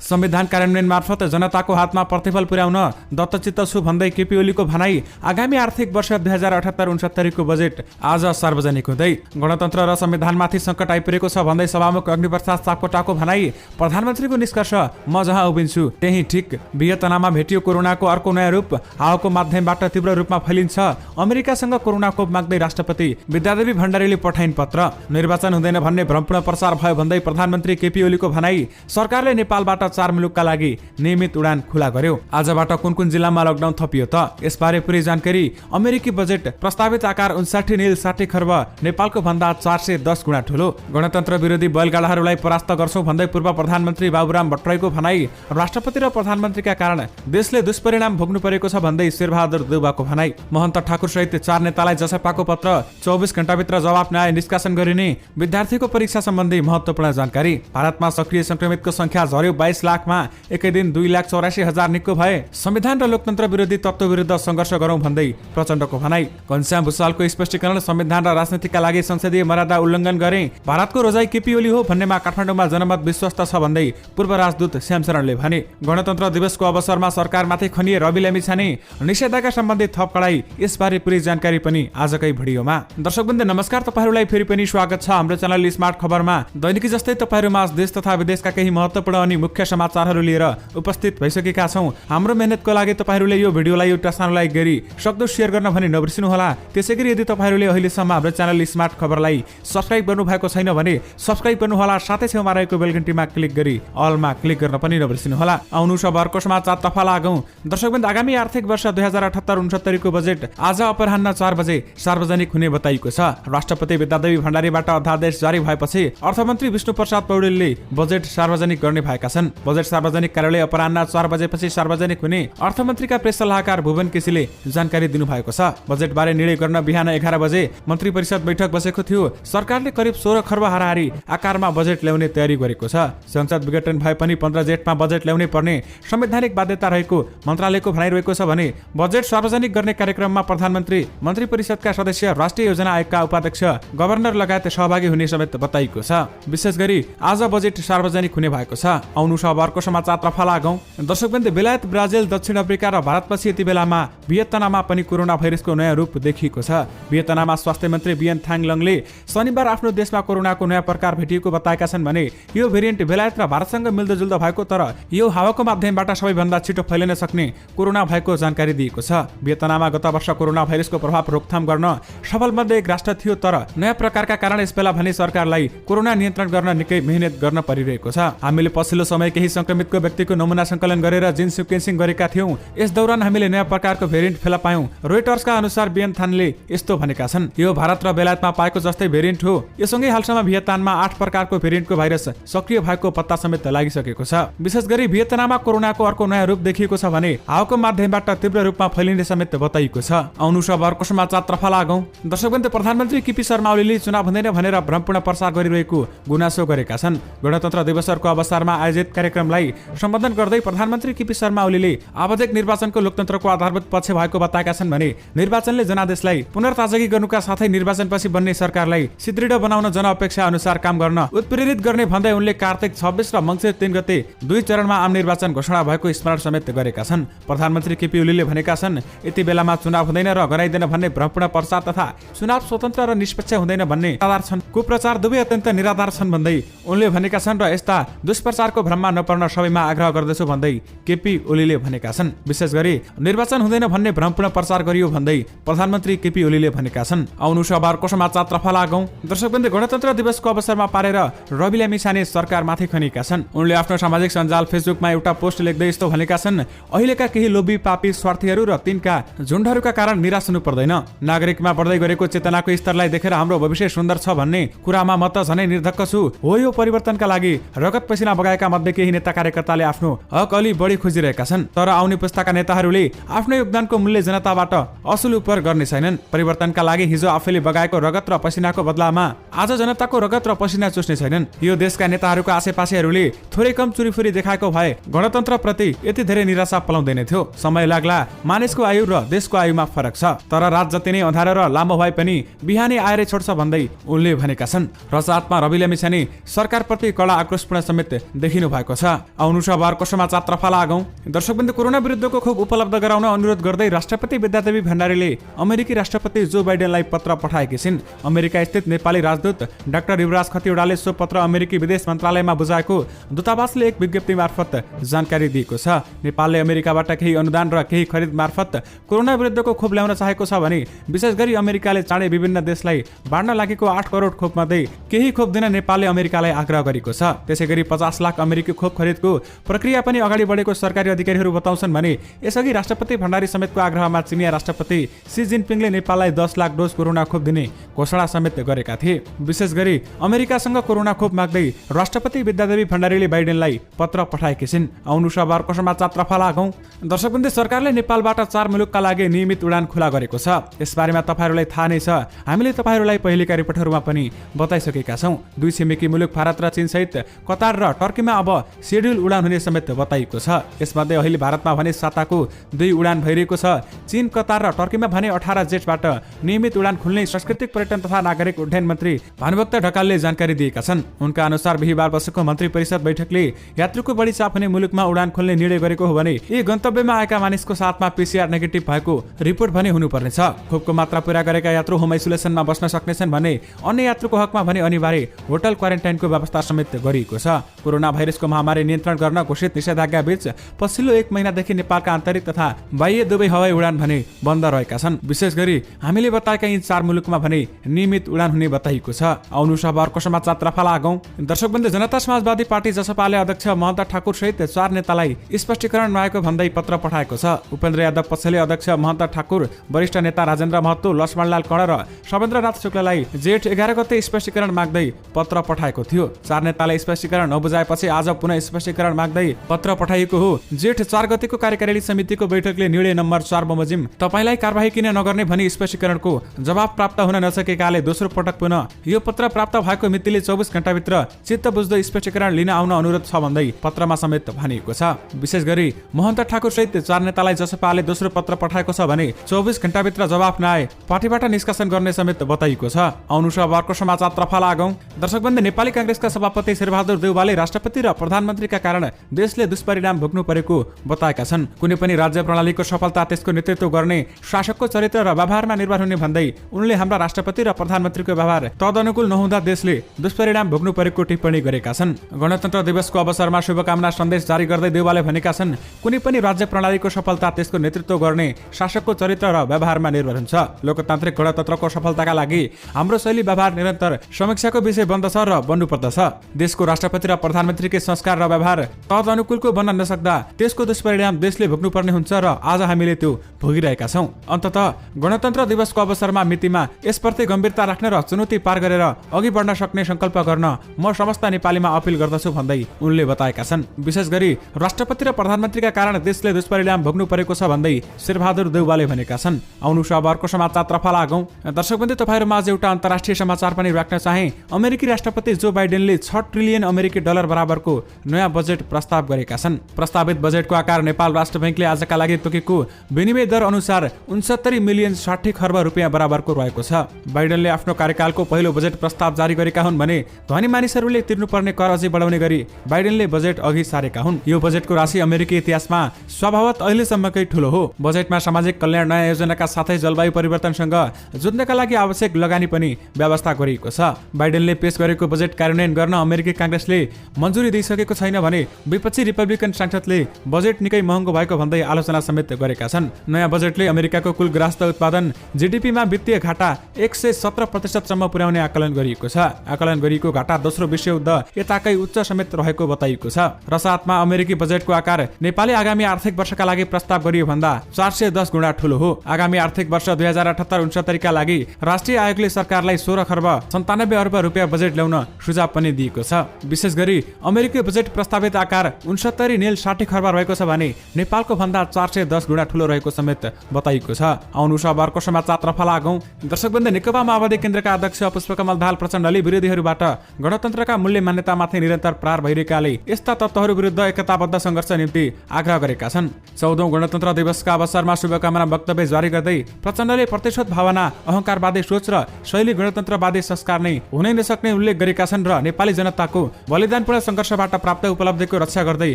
संविधान कार्यान्वयन मार्फत जनताको हातमा प्रतिफल पुर्याउन दत्तचित्त छु भन्दै केपी ओलीको भनाई। आगामी आर्थिक वर्ष 2078-69 को बजेट आज सार्वजनिक हुँदै। गणतन्त्र र संविधानमाथि सङ्कट आइपरेको छ भन्दै सभामुख अग्निप्रसाद सापकोटाको भनाई। प्रधानमन्त्रीको निष्कर्ष, म जहाँ उभिन्छु त्यही ठिक। भियतनाममा भेटियो कोरोनाको अर्को नयाँ रूप, हावाको माध्यमबाट तीव्र रूपमा फैलिन्छ। अमेरिकासँग कोरोना खोप माग्दै राष्ट्रपति। विद्यादेवी भण्डारीले पठाइन् पत्र। निर्वाचन हुँदैन भन्ने भ्रमपूर्ण प्रचार भयो भन्दै प्रधानमन्त्री केपी ओलीको भनाई। सरकारले नेपालबाट 4 मुलुकका लागि नियमित उडान खुला गर्यो। आजबाट कुन कुन जिल्लामा लकडाउन थपियो त, यसबारे पुरै जानकारी। अमेरिकी बजेट प्रस्तावित आकार 59.60 खर्ब, नेपालको भन्दा 410 गुणा ठुलो। गणतन्त्र विरोधी बैलगाडाहरूलाई परास्त गर्छौं भन्दै पूर्व प्रधानमन्त्री बाबुराम भट्टराईको भनाई। राष्ट्रपति र प्रधानमन्त्रीका कारण देशले दुष्परिणाम भोग्नु परेको छ भन्दै शेरबहादुर देउवाको भनाई। महन्त ठाकुर सहित 4 नेतालाई जसपाको पत्र, 24 घण्टाभित्र जवाफ नआए निष्कासन गरिने। विद्यार्थीको परीक्षा सम्बन्धी महत्त्वपूर्ण जानकारी। भारतमा सक्रिय संक्रमितको संख्या झर्यो 22 लाखमा, एकै दिन 2,84,000 निको भए। संविधान र लोकतन्त्र विरोधी तत्त्व विरुद्ध सङ्घर्ष गरौं भन्दै प्रचण्डको भनाई। घनश्याम भुसालको स्पष्टीकरण, संविधान र राजनीतिका लागि संसदीय मर्यादा उल्लङ्घन गरे। भारतको रोजाई केपी ओली हो भन्नेमा काठमाडौँमा जनमत विश्वस्त छ भन्दै पूर्व राजदूत श्यामशरणले भने। गणतन्त्र दिवसको अवसरमा सरकारमाथि खनिए रवि लामिछाने। निषेधाज्ञा सम्बन्धी थप कडाई, यसबारे पुरै जानकारी पनि आजकै भिडियोमा। दर्शकवृन्द नमस्कार, तपाईहरुलाई फेरि पनि स्वागत छ हाम्रो च्यानल स्मार्ट खबरमा। दैनिकी जस्तै तपाईहरुमा देश तथा विदेशका केही महत्त्वपूर्ण अनि मुख्य समाचारहरू लिएर उपस्थित भइसकेका छौं। हाम्रो मेहनतको लागि तपाईहरुले यो भिडियोलाई एउटा सानो लाइक गरी सक्दो शेयर गर्न भने नबिर्सिनु होला। त्यसैगरी यदि तपाईहरुले अहिलेसम्म हाम्रो च्यानल स्मार्ट खबरलाई सब्स्क्राइब गर्नु भएको छैन भने सब्स्क्राइब गर्नु होला, साथै छेउमा रहेको बेल घण्टीमा क्लिक गरी अलमा क्लिक गर्न पनि नबिर्सिनु होला। आउनु सबहरुको समाचार तर्फ लागौं। दर्शकवृन्द, आगामी आर्थिक वर्ष 2078-69 को बजेट आज अपराह्न 4 बजे सार्वजनिक हुने बताइएको छ। राष्ट्रपति विद्यादेवी भण्डारीबाट अध्यादेश जारी भएपछि अर्थमन्त्री विष्णुप्रसाद पौडेलले बजेट सार्वजनिक गर्ने भएका छन्। बजेट सार्वजनिक कार्यालय अपराह्न 4 बजेपछि सार्वजनिक हुने अर्थमन्त्रीका प्रेस सल्लाहकार भुवन केसीले जानकारी दिनुभएको छ। बजेटबारे निर्णय गर्न बिहान 11 बजे मन्त्री परिषद बैठक बसेको थियो। सरकारले करिब 16 खर्ब हाराहारी आकारमा बजेट ल्याउने तयारी गरेको छ। संसद विघटन भए पनि 15 जेठमा बजेट ल्याउनै पर्ने संवैधानिक बाध्यता रहेको मन्त्रालयको भनाइरहेको छ भने बजेट सार्वजनिक गर्ने कार्यक्रममा प्रधानमन्त्री, मन्त्री परिषदका सदस्य, राष्ट्रिय योजना आयोगका उपाध्यक्ष, गभर्नर लगायत सहभागी हुने समेत बताइएको छ। विशेष गरी आज बजेट सार्वजनिक हुने भएको छ। आउनु सबहरुको समाचार तर्फ लागौं। दर्शकवृन्द, बेलायत, ब्राजिल, दक्षिण अफ्रिका र भारतपछि यति बेलामा भियतनाममा पनि कोरोना भाइरसको नयाँ रूप देखिएको छ। भियतनाममा स्वास्थ्य मन्त्री बियन थाङ लङले शनिबार आफ्नो देशमा कोरोनाको नयाँ प्रकार भेटिएको बताएका छन् भने यो भेरिएन्ट बेलायत र भारतसँग मिल्दोजुल्दो भएको तर यो हावाको माध्यमबाट सबैभन्दा छिटो फैलिन सक्ने कोरोना भएको जानकारी दिएको छ। भियतनाममा गत वर्ष कोरोना भाइरसको प्रभाव रोकथाम गर्न सफल मध्ये एक राष्ट्र थियो, तर नयाँ प्रकारका कारण यसबेला भने सरकारलाई कोरोना नियन्त्रण गर्न निकै मेहनत गर्न परिरहेको छ। हामीले पछिल्लो समय केही संक्रमितको व्यक्तिको नमुना संकलन गरेर जिन सिक्वेन्सिङ गरेका थियौं। यस दौरान हामीले नयाँ प्रकारको भेरिएन्ट फेला पायौं। रोइटर्सका अनुसार बियन थानले यस्तो भनेका छन्। यो भारत र बेलायतमा पाएको जस्तै भेरिएन्ट हो। यससँगै हालसम्म भियतनाममा 8 प्रकारको भेरिएन्टको भाइरस सक्रिय भएको पत्ता समेत लागिसकेको छ। विशेष गरी भियतनाममा कोरोनाको अर्को नयाँ रूप देखिएको छ भने हावाको माध्यमबाट तीव्र रूपमा फैलिने समेत बताइएको छ। आउनु सबहरुको समाचार तर्फ लागौं। दर्शकवृन्द, प्रधानमन्त्री केपी शर्मा ओलीले चुनाव हुँदैन भनेर भ्रमपूर्ण प्रचार गरिरहेको गुनासो गरेका छन्। गणतन्त्र दिवसको अवसरमा आयोजित कार्यक्रमलाई सम्बोधन गर्दै प्रधानमन्त्री केपी शर्मा ओलीले आवधिक निर्वाचनको लोकतन्त्रको आधारभूत पक्ष भएको बताएका छन् भने निर्वाचनले जनादेशलाई पुनर्ताजगी गर्नुका साथै निर्वाचनपछि बन्ने सरकारलाई सुदृढ बनाउन जनअपेक्षा अनुसार काम गर्न उत्प्रेरित गर्ने भन्दै उनले कार्तिक 26 र मङ्सिर 3 गते 2 चरणमा आम निर्वाचन घोषणा भएको स्मरण समेत गरेका छन्। प्रधानमन्त्री केपी ओलीले भनेका छन्, यति बेलामा चुनाव हुँदैन र गराइदैन भन्ने भ्रमपूर्ण प्रचार तथा चुनाव स्वतन्त्र र निष्पक्ष हुँदैन भन्ने निराधार छन्, कुप्रचार दुवै अत्यन्त निराधार छन् भन्दै उनले भनेका छन् र यस्ता दुष्प्रचारको भ्रममा नपर्न सबैमा आग्रह गर्दछु भन्दै केपी ओलीले भनेका छन्। विशेष गरी निर्वाचन हुँदैन भन्ने भ्रमपूर्ण प्रचार गरियो भन्दै प्रधानमन्त्री केपी ओलीले भनेका छन्। आउनु सबहरुको समाचार तर्फ लागौं। दर्शकवृन्द, गणतन्त्र दिवसको अवसरमा पारेर रवि लामिछाने सरकारमाथि खनेका छन्। उनले आफ्नो सामाजिक सञ्जाल फेसबुकमा एउटा पोस्ट लेख्दै यस्तो भनेका छन्, अहिलेका केही लोभी पापी स्वार्थीहरू र तिनका झुण्डहरूका कारण निराश हुनु पर्दैन। नागरिकमा बढ्दै गरेको चेतनाको स्तरलाई देखेर हाम्रो भविष्य सुन्दर छ भन्ने कुरामा म त झनै निर्धक्क छु। हो, यो परिवर्तनका लागि रगत पसिना बगाएका मध्ये केही नेता कार्यकर्ताले आफ्नो हक अलि बढी खोजिरहेका छन्, तर आउने पुस्ताका नेताहरूले आफ्नो योगदानको मूल्य जनताबाट असुल उपर गर्ने छैनन्। परिवर्तनका लागि हिजो आफैले बगाएको रगत र पसिनाको बदलामा आज जनताको रगत र पसिना चुस्ने छैनन्। यो देशका नेताहरूका आसेपासेहरूले थोरै कम चुरीफुरी देखाएको भए गणतन्त्र प्रति यति धेरै निराशा पलाउँदैन थियो। समय लाग्ला, मानिसको आयु र देशको आयुमा फरक छ, तर रात जति नै अँधारो र लामो भए पनि बिहानै आएरै छोड्छ भन्दै उनले भनेका छन्। रसातमा रवि लामिछाने सरकारप्रति कडा आक्रोशपूर्ण समेत देखिनु भएको छ। आउनु छ बारको समाचार तर्फ लागौं। दर्शकबिन्दु, कोरोना विरुद्धको खोप उपलब्ध गराउन अनुरोध गर्दै राष्ट्रपति विद्यादेवी भण्डारीले अमेरिकी राष्ट्रपति जो बाइडेनलाई पत्र पठाएकी छिन्। अमेरिका स्थित नेपाली राजदूत डाक्टर युवराज खतिवड़ाले सो पत्र अमेरिकी विदेश मन्त्रालयमा बुझाएको दूतावासले एक विज्ञप्ति मार्फत जानकारी दिएको छ। नेपालले अमेरिकाबाट केही अनुदान र केही खरिद मार्फत कोरोना विरुद्धको खोप ल्याउन चाहेको छ भने विशेष गरी अमेरिकाले चाँडै विभिन्न देशलाई बाँड्न लागेको 8 करोड खोपमध्ये केही खोप दिन नेपालले अमेरिकालाई आग्रह गरेको छ। त्यसैगरी 50 लाख अमेरिकी खोप खरिदको प्रक्रिया पनि अगाडि बढेको सरकारी अधिकारीहरू बताउँछन् भने यसअघि राष्ट्रपति भण्डारी समेतको आग्रहमा चिनिया राष्ट्रपति सी जिनपिङले नेपाललाई 10 लाख डोज कोरोना खोप दिने घोषणा समेत गरेका थिए। विशेष गरी अमेरिकासँग कोरोना खोप माग्दै राष्ट्रपति विद्यादेवी भण्डारीले बाइडेनलाई पत्र पठाएकी छिन्। आउनु छ बारको समाचार तर्फ लागौं। दर्शकबिन्दु, सरकारले नेपालबाट 4 मुलुकका लागि नियमित उडान खुला गरेको छ। यसबारेमा तपाईहरुलाई थाहा नै छ। हामीले तपाईहरुलाई पहिलेका रिपोर्टहरूमा पनि बताइसकेका छौं। 2 छिमेकी मुलुक भारत र चीन सहित कतार र टर्कीमा अब शेड्युल उडान हुने समेत बताइएको छ। यसमध्ये अहिले भारतमा भने साताको 2 उडान भइरहेको छ। चीन, कतार र टर्कीमा भने 18 जेटबाट नियमित उडान खुल्ने सांस्कृतिक पर्यटन तथा नागरिक उड्डयन मन्त्री भानुभक्त ढकालले जानकारी दिएका छन्। उनका अनुसार बिहीबार बसेको मन्त्री परिषद बैठकले यात्रुको बढी चाप हुने मुलुकमा उडान खोल्ने निर्णय गरेको हो भने यी गन्तव्यमा आएका मानिसको साथमा पीसीआर नेगेटिभ भएको रिपोर्ट भने हुनुपर्नेछ। खोपको मात्रा पूरा गरेका यात्रु होम आइसोलेसनमा बस्न सक्नेछन् भने अन्य यात्रुको हकमा भने अनिवार्य होटल क्वारेन्टाइनको व्यवस्था समेत गरिएको छ। कोरोना भाइरसको महामारी नियन्त्रण गर्न घोषित निषेधाज्ञा बीच पछिल्लो 1 महिनादेखि नेपालका आन्तरिक तथा बाह्य दुवै हवाई उडान भने बन्द रहेका छन्। विशेष गरी हामीले बताएका यी 4 मुलुकमा भने नियमित उडान हुने बताइएको छ। आउनु छ बारको समाचार तर्फ लागौं। दर्शकबिन्दु, जनता समाजवादी पार्टी जसपाले अध्यक्ष महन्त ठाकुर सहित 4 नेतालाई स्पष्टीकरण नआएको भन्दै पत्र पठाएको छ। उपेन्द्र यादव पक्षले अध्यक्ष महन्त ठाकुर, वरिष्ठ नेता राजेन्द्र महतो, लक्ष्मणलाल कर्ण र शवेन्द्रनाथ शुक्ललाई जेठ 11 गते स्पष्टीकरण माग्दै पत्र पठाएको थियो। 4 नेताले स्पष्टीकरण नबुझाएपछि आज पुनः स्पष्टीकरण माग्दै पत्र पठाइएको हो। जेठ 4 गतेको कार्यकारिणी समितिको बैठकले निर्णय नम्बर 4 बमोजिम तपाईलाई कारबाही किन नगर्ने भनी स्पष्टीकरणको जवाब प्राप्त हुन नसकेकाले दोस्रो पटक पुनः यो पत्र प्राप्त भएको मितिले 24 घण्टाभित्र चित्त बुझ्दो स्पष्टीकरण लिन आउन अनुरोध छ भन्दै पत्रमा समेत भनिएको छ। विशेष गरी महन्त ठाकुर सहित 4 नेतालाई जसपाले दोस्रो पत्र पठाएको छ भने 24 घण्टाभित्र जवाफ नआए पार्टीबाट निष्कासन गर्ने समेत बताइएको छ। आउनु छ बारको समाचार तर्फ लागौं। दर्शकबन्धु, नेपाली कांग्रेसका सभापति शेरबहादुर देउवाले राष्ट्रपति र प्रधानमन्त्रीका कारण देशले दुष्परिणाम भोग्नु परेको बताएका छन्। कुनै पनि राज्य प्रणालीको सफलता त्यसको नेतृत्व गर्ने शासकको चरित्र र व्यवहारमा निर्भर हुने भन्दै उनले हाम्रा राष्ट्रपति र प्रधानमन्त्रीको व्यवहार तदनुकूल नहुँदा देशले दुष्परिणाम भोग्नु परेको टिप्पणी गरेका छन्। गणतन्त्र दिवसको अवसरमा शुभकामना सन्देश जारी गर्दै देउवाले भनेका छन्, कुनै पनि राज्य प्रणालीको सफलता त्यसको नेतृत्व गर्ने शासकको चरित्र र व्यवहारमा निर्भर हुन्छ। लोकतान्त्रिक गणतन्त्रको सफलताका लागि हाम्रो शैली व्यवहार निरन्तर समीक्षाको विषय बन्दछ र बन्नुपर्दछ। देशको राष्ट्रपति र प्रधानमन्त्रीकै संस्कार र व्यवहार तद अनुकूलको बन्न नसक्दा त्यसको दुष्परिणाम देशले भोग्नुपर्ने हुन्छ र आज हामीले त्यो भोगिरहेका छौं। अन्ततः गणतन्त्र दिवसको अवसरमा मितिमा यसप्रति गम्भीरता राख्ने र चुनौती पार गरेर अघि बढ्न सक्ने संकल्प गर्न म समस्त नेपालीमा अपिल गर्दछु भन्दै उनले बताएका छन्। विशेष गरी राष्ट्रपति र प्रधानमन्त्रीका कारण देशले दुष्परिणाम भोग्नु परेको छ भन्दै शेरबहादुर देउवाले भनेका छन्। आउनु छ अर्को समाचार तर्फ लागौं। दर्शकबन्धु, तपाईहरुमा आज एउटा अन्तर्राष्ट्रिय समाचार पनि राख्न चाहे। अमेरिकी राष्ट्रपति जो बाइडेनले 6 ट्रिलियन अमेरिकी डलर बराबरको नयाँ बजेट प्रस्ताव गरेका छन्। प्रस्तावित बजेटको आकार नेपाल राष्ट्र बैंकले आजका लागि तोकेको विनिमय दर अनुसार 69 मिलियन 60 खर्ब रुपियाँ बराबरको रहेको छ। बाइडेनले आफ्नो कार्यकालको पहिलो बजेट प्रस्ताव जारी गरेका हुन् भने धनी मानिसहरूले तिर्नुपर्ने कर अझै बढाउने गरी बाइडेनले बजेट अघि सारेका हुन्। यो बजेटको राशि अमेरिकी इतिहासमा स्वभावत अहिलेसम्मकै ठूलो हो। बजेटमा सामाजिक कल्याण, नयाँ योजनाका साथै जलवायु परिवर्तनसँग जुझ्नका लागि आवश्यक लगानी पनि व्यवस्था गरिएको छ। बाइडेनले पेश गरेको बजेट कार्यान्वयन गर्न अमेरिकी कांग्रेसले मन्जुरी दिइसकेको छैन भने विपक्षी रिपब्लिकन सांसदले बजेट निकै महँगो भएको भन्दै आलोचना समेत गरेका छन्। नयाँ बजेटले अमेरिकाको कुल ग्राहस्थ उत्पादन जीडीपीमा वित्तीय घाटा 117% सम्म पुर्याउने आकलन गरिएको छ। आकलन गरिएको घाटा दोस्रो विश्वयुद्ध यताकै उच्च समेत रहेको बताइएको छ। र साथमा अमेरिकी बजेटको आकार नेपालले आगामी आर्थिक वर्षका लागि प्रस्ताव गरियो भन्दा 410 गुणा ठूलो हो। आगामी आर्थिक वर्ष 2078-69 का लागि राष्ट्रिय आयोगले सरकारलाई 16 खर्ब 97 अर्ब रुपियाँ बजेट ल्याउन सुझाव पनि दिएको छ। विशेष गरी अमेरिकी बजेट प्रस्तावित आकार 69.60 खर्ब रहेको छ भने नेपालको भन्दा 410 गुणा ठूलो रहेको समेत बताइएको छ। आउनु छ अर्को समाचार तर्फ लागौं। दर्शकबन्धु, नेकपा माओवादी केन्द्रका अध्यक्ष पुष्पकमल दाहाल प्रचण्डले विरोधीहरूबाट गणतन्त्रका मूल्य मान्यतामाथि निरन्तर प्रहार भइरहेकाले यस्ता तत्त्वहरू विरुद्ध एकताबद्ध सङ्घर्ष निम्ति आग्रह गरेका छन्। 14औं गणतन्त्र दिवसका अवसरमा शुभकामना वक्तव्य जारी गर्दै प्रचण्डले प्रतिशोध भावना, अहंकारवादी सोच र शैली गणतन्त्रवादी संस्कार नै हुनै नसक्ने उल्लेख गरेका छन् र नेपाली जनताको बलिदानपूर्ण सङ्घर्षबाट प्राप्त उपलब्धिको रक्षा गर्दै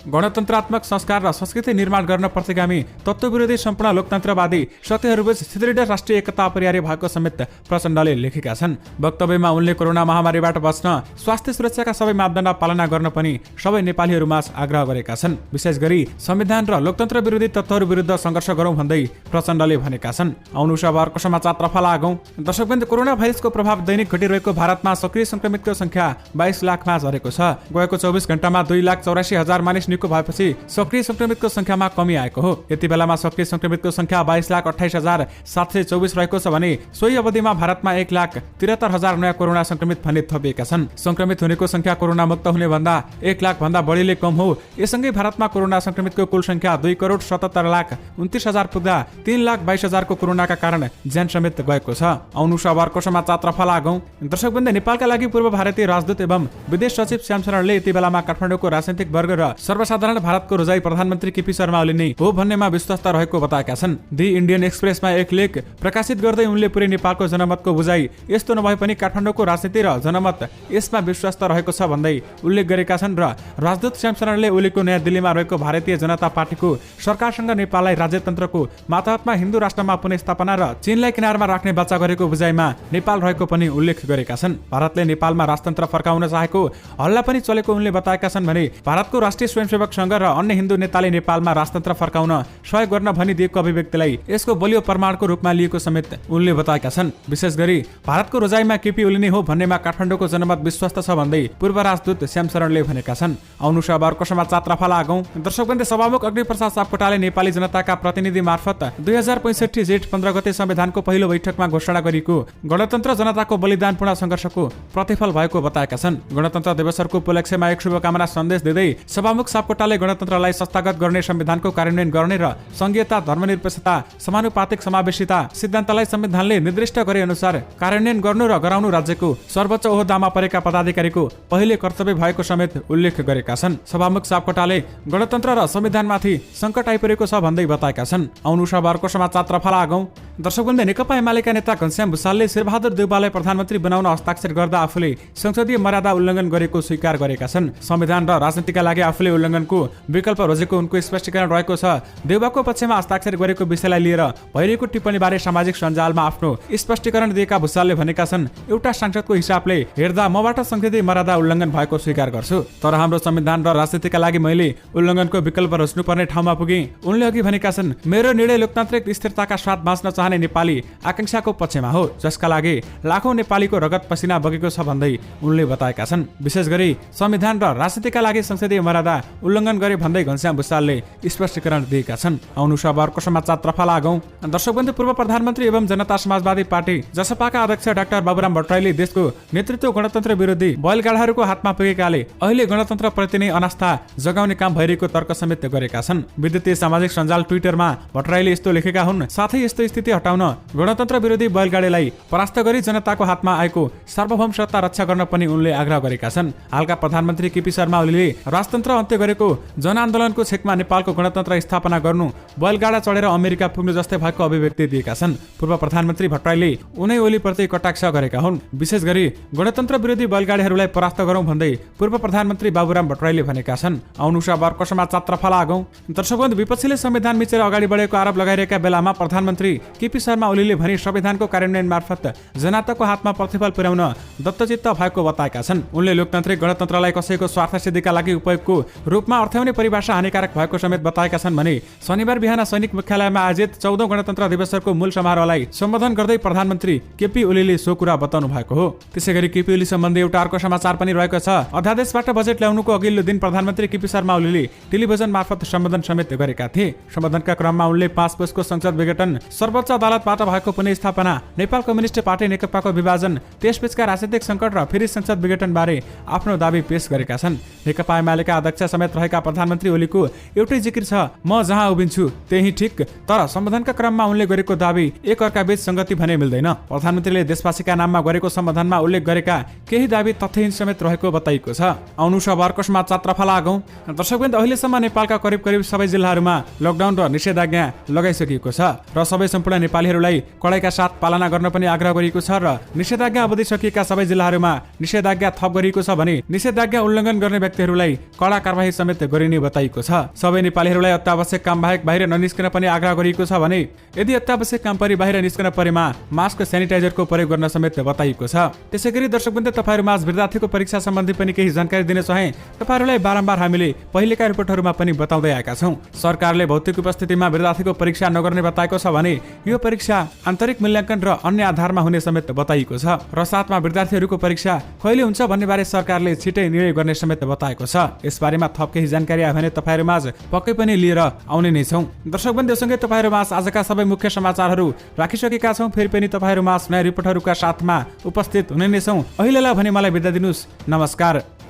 गणतन्त्रात्मक संस्कार र संस्कृति निर्माण गर्न प्रतिगामी तत्त्वविरोधी सम्पूर्ण लोकतन्त्रवादी शक्तिहरूबीच सुदृढ राष्ट्रिय एकता अपरिहार्य भएको समेत प्रचण्डले लेखेका छन्। वक्तव्यमा उनले कोरोना महामारीबाट बच्न स्वास्थ्य सुरक्षाका सबै मापदण्ड पालना गर्न पनि सबै नेपालीहरूमा आग्रह गरेका छन्। विशेष गरी संविधान र लोकतन्त्र विरोधी तत्त्वहरू विरुद्ध सङ्घर्ष गरौँ भन्दै प्रचण्डले भनेका छन्। आउनु अब अर्को समाचारतर्फ लागौं। दर्शकवृन्द, कोरोना भाइरसको प्रभाव दैनिक घटिरहेको भारतमा सक्रिय संक्रमितको संख्या 22 लाखमा झरेको छ। गएको 24 घण्टामा 2,84,000 मानिस निको भएपछि सक्रिय संक्रमितको संख्यामा कमी आएको हो। यति बेलामा सक्रिय संक्रमितको संख्या 22,28,724 रहेको छ भने सोही अवधिमा भारतमा 1,73,000 नयाँ कोरोना संक्रमित भने थपिएका छन्। संक्रमित हुनेको संख्या कोरोना मुक्त हुने भन्दा 1 लाख भन्दा बढीले कम हो। यससँगै भारतमा कोरोना संक्रमितको कुल संख्या 2,77,29,000 पुग्दा 3,22,000 को कोरोनाका कारण ज्यान समेत गएको छ। आउनु अर्को समाचारतर्फ लागौं। दर्शकवृन्द, नेपालका लागि पूर्व भारतीय राजदूत एवं विदेश सचिव श्याम शरणले यति बेलामा काठमाडौँको राजनीतिक वर्ग र सर्वसाधारण भारतको रोजाई प्रधानमन्त्री केपी शर्मा ओली नै हो भन्नेमा विश्वस्त रहेको बताएका छन्। दि इन्डियन एक्सप्रेसमा एक लेख प्रकाशित गर्दै उनले पुरै नेपालको जनमतको बुझाइ यस्तो नभए पनि काठमाडौँको राजनीति र जनमत यसमा विश्वस्त रहेको छ भन्दै उल्लेख गरेका छन् र राजदूत श्याम शरणले ओलीको नयाँ दिल्लीमा रहेको भारतीय जनता पार्टीको सरकारसँग नेपाललाई राज्यतन्त्रको मातहतमा हिन्दू राष्ट्रमा पुनर्स्थापना र चीनलाई किनारमा राख्ने बाचा गरेको बुझाइमा नेपाल रहेको पनि उल्लेख गरेका छन्। भारतले नेपालमा राजतन्त्र फर्काउन चाहेको हल्ला पनि चलेको उनले बताएका छन् भने भारतको राष्ट्रिय स्वयंसेवक संघ र अन्य हिन्दू नेताले नेपालमा राजतन्त्र फर्काउन सहयोग गर्न भनिदिएको अभिव्यक्तिलाई यसको बलियो प्रमाणको रूपमा लिएको समेत उनले बताएका छन्। विशेष गरी भारतको रोजाइमा केपी ओली नै हो भन्नेमा काठमाडौँको जनमत विश्वस्त छ भन्दै पूर्व राजदूत श्याम शरणले भनेका छन्। आउनु अर्को समाचारतर्फ लागौं। दर्शकवृन्द, सभामुख अग्निप्रसाद सापकोटाले नेपाली जनताका प्रतिनिधि मार्फत 2065 जेठ 15 गते संविधानको पहिलो बैठकमा घोषणा गरिएको गणतन्त्र जनताको बलिदानपूर्ण सङ्घर्षको प्रतिफल भएको बताएका छन्। गणतन्त्र दिवसको उपलक्ष्यमा एक शुभकामना सन्देश दिँदै सभामुख सापकोटाले गणतन्त्रलाई संस्थागत गर्ने, संविधानको कार्यान्वयन गर्ने र संघीयता, धर्मनिरपेक्षता, समानुपातिक समावेशिता सिद्धान्तलाई संविधानले निर्दिष्ट गरे अनुसार कार्यान्वयन गर्नु र गराउनु राज्यको सर्वोच्च ओहदामा परेका पदाधिकारीको पहिले कर्तव्य भएको समेत उल्लेख गरेका छन्। सभामुख सापकोटाले गणतन्त्र र संविधानमाथि सङ्कट आइपरेको छ भन्दै बताएका छन्। आउनु अर्को समाचारतर्फ लागौं। दर्शकवृन्द, नेकपा एमालेका नेता घनश्याम भुसालले शेरबहादुर देउवालाई प्रधानमन्त्री बनाउन हस्ताक्षर गर्दा आफूले संसदीय मर्यादा उल्लङ्घन गरेको स्वीकार गरेका छन्। संविधान र राजनीतिका लागि आफूले उल्लङ्घनको विकल्प रोजेको उनको स्पष्टीकरण रहेको छ। देउवाको पक्षमा हस्ताक्षर गरेको विषयलाई लिएर भइरहेको टिप्पणीबारे सामाजिक सञ्जालमा आफ्नो स्पष्टीकरण दिएका भुसालले भनेका छन्, एउटा सांसदको हिसाबले हेर्दा मबाट संसदीय मर्यादा उल्लङ्घन भएको स्वीकार गर्छु, तर हाम्रो संविधान र राजनीतिका लागि मैले उल्लङ्घनको विकल्प रोज्नुपर्ने ठाउँमा पुगे। उनले अघि भनेका छन्, मेरो निर्णय लोकतान्त्रिक स्थिरताका साथ बाँच्न चाहने नेपाली आकांक्षाको पक्षमा हो, जसका लागि लाखौं नेपालीको रगत पसिना बगेको छ भन्दै उनले बताएका छन्। विशेष गरी संविधान र राजनीतिका लागि संसदीय मर्यादा उल्लङ्घन गरे भन्दै घनश्याम भुसालले स्पष्टीकरण दिएका छन्। आउनु अर्को समाचारतर्फ लागौं। दर्शकवृन्द, पूर्व प्रधानमन्त्री एवं जनता समाजवादी पार्टी जसपाका अध्यक्ष डाक्टर बाबुराम भट्टराईले देशको नेतृत्व गणतन्त्र विरोधी बैलगाडाहरूको हातमा पुगेकाले अहिले गणतन्त्रप्रति नै अनास्था जगाउने काम भइरहेको तर्क समेत गरेका छन्। विद्युतीय सामाजिक सञ्जाल ट्विटरमा भट्टराईले यस्तो लेखेका हुन्, साथै यस्तो स्थिति हटाउन गणतन्त्र विरोधी बैलगाडीलाई परास्त गरी जनताको हातमा आएको सार्वभौम सत्ता रक्षा गर्न पनि उनले आग्रह गरेका छन्। हालका प्रधानमन्त्री केपी शर्मा ओलीले राजतन्त्र अन्त्य गरेको जनआन्दोलनको छेकमा नेपालको गणतन्त्र स्थापना गर्नु बैलगाडा चढेर अमेरिका पुग्नु जस्तै भएको अभिव्यक्ति दिएका छन्। पूर्व प्रधानमन्त्री भट्टराईले उनै ओलीप्रति कटाक्ष गरेका हुन्। विशेष गरी गणतन्त्र विरोधी बैलगाडीहरूलाई परास्त गरौं भन्दै पूर्व प्रधानमन्त्री बाबुराम भट्टराईले भनेका छन्। आउनु अर्को समाचारतर्फ लागौं। दर्शकवृन्द, विपक्षीले संविधान मिचेर अगाडि बढेको आरोप लगाइरहेका बेलामा प्रधानमन्त्री केपी शर्मा ओलीले भने संविधानको कार्यान्वयन मार्फत जनताको हातमा प्रतिफल पुर्याउन दत्तचित्त भएको बताएका छन्। उनले लोकतान्त्रिक गणतन्त्रलाई कसैको स्वार्थ सिद्धिका लागि उपयोगको रूपमा अर्थ्याउने परिभाषा हानिकारक भएको समेत बताएका छन् भने शनिबार बिहान सैनिक मुख्यालयमा आयोजित 14औं गणतन्त्र दिवसको मूल समारोहलाई सम्बोधन गर्दै प्रधानमन्त्री केपी ओलीले सो कुरा बताउनु भएको हो। त्यसैगरी केपी ओली सम्बन्धी एउटा अर्को समाचार पनि रहेको छ। अध्यादेशबाट बजेट ल्याउनुको अघिल्लो दिन प्रधानमन्त्री केपी शर्मा ओलीले टेलिभिजन मार्फत सम्बोधन समेत गरेका थिए। सम्बोधनका क्रममा उनले 5 पुसको संसद विघटन, सर्वोच्च अदालतबाट भएको पुनर्स्थापना, नेपाल कम्युनिस्ट पार्टी नेकपाको विभाजन, त्यसबीचका राजनीतिक सङ्कट र फेरि संसद विघटन बारे आफ्नो दाबी पेश गरेका छन्। नेकपा एमालेका अध्यक्ष समेत रहेका प्रधानमन्त्री ओलीको एउटै जिकिर छ, म जहाँ उभिन्छु त्यही ठिक, तर सम्बोधनका क्रममा उनले गरेको दाबी एक अर्का बीच संगति भने मिल्दैन। प्रधानमन्त्रीले देशवासीका नाममा गरेको सम्बोधनमा उल्लेख गरेका केही दाबी तथ्यहीन समेत रहेको बताइएको छ। आउनु छ अर्कोसमा चात्रफला आगौं। दर्शकवृन्द, अहिलेसम्म नेपालका करिब सबै जिल्लाहरूमा लकडाउन र निषेधाज्ञा लगाइसकिएको छ र सबै सम्पूर्ण नेपालीहरूलाई कडाइका साथ पालना गर्न पनि आग्रह गरिएको छ र निषेधाज्ञा अवधि सकिएका सबै जिल्लाहरूमा निषेधाज्ञा थप गरिएको छ भने निषेधाज्ञा उल्लङ्घन गर्ने व्यक्तिहरूलाई कडा कारबाही समेत गरिने बताइएको छ। सबै नेपालीहरूलाई अत्यावश्यक काम बाहेक बाहिर ननिस्कन पनि आग्रह गरिएको छ भने यदि अत्यावश्यक काम परि बाहिर निस्कन परेमा मास्क सेनिटाइजरको प्रयोग गर्न समेत बताइएको छ। त्यसैगरी दर्शकवृन्द, तपाईहरुमा विद्यार्थीको परीक्षा सम्बन्धी पनि केही जानकारी दिन चाहे तपाईहरुलाई बारम्बार हामीले पहिलेका रिपोर्टहरूमा पनि बताउँदै आएका छौं। सरकारले भौतिक उपस्थितिमा विद्यार्थीको परीक्षा नगर्ने बताएको छ भने यो परीक्षा आन्तरिक मूल्याङ्कन र अन्य आधारमा हुने समेत बताइएको छ र साथमा विद्यार्थीहरूको परीक्षा कहिले हुन्छ भन्ने बारे सरकारले छिटै निर्णय गर्ने समेत बताएको छ। यसबारेमा थप केही जानकारी आयो भने तपाईहरुमाझ पक्कै पनि लिएर आउने नै छौं। दर्शकवृन्द, सँगै तपाईहरुमाझ आजका सबै मुख्य समाचारहरू राखिसकेका छौं। फेरि पनि तपाईहरुमाझ नयाँ रिपोर्टहरूका साथमा उपस्थित हुने नै छौं। अहिलेलाई भने मलाई बिदा दिनुस्। नमस्कार।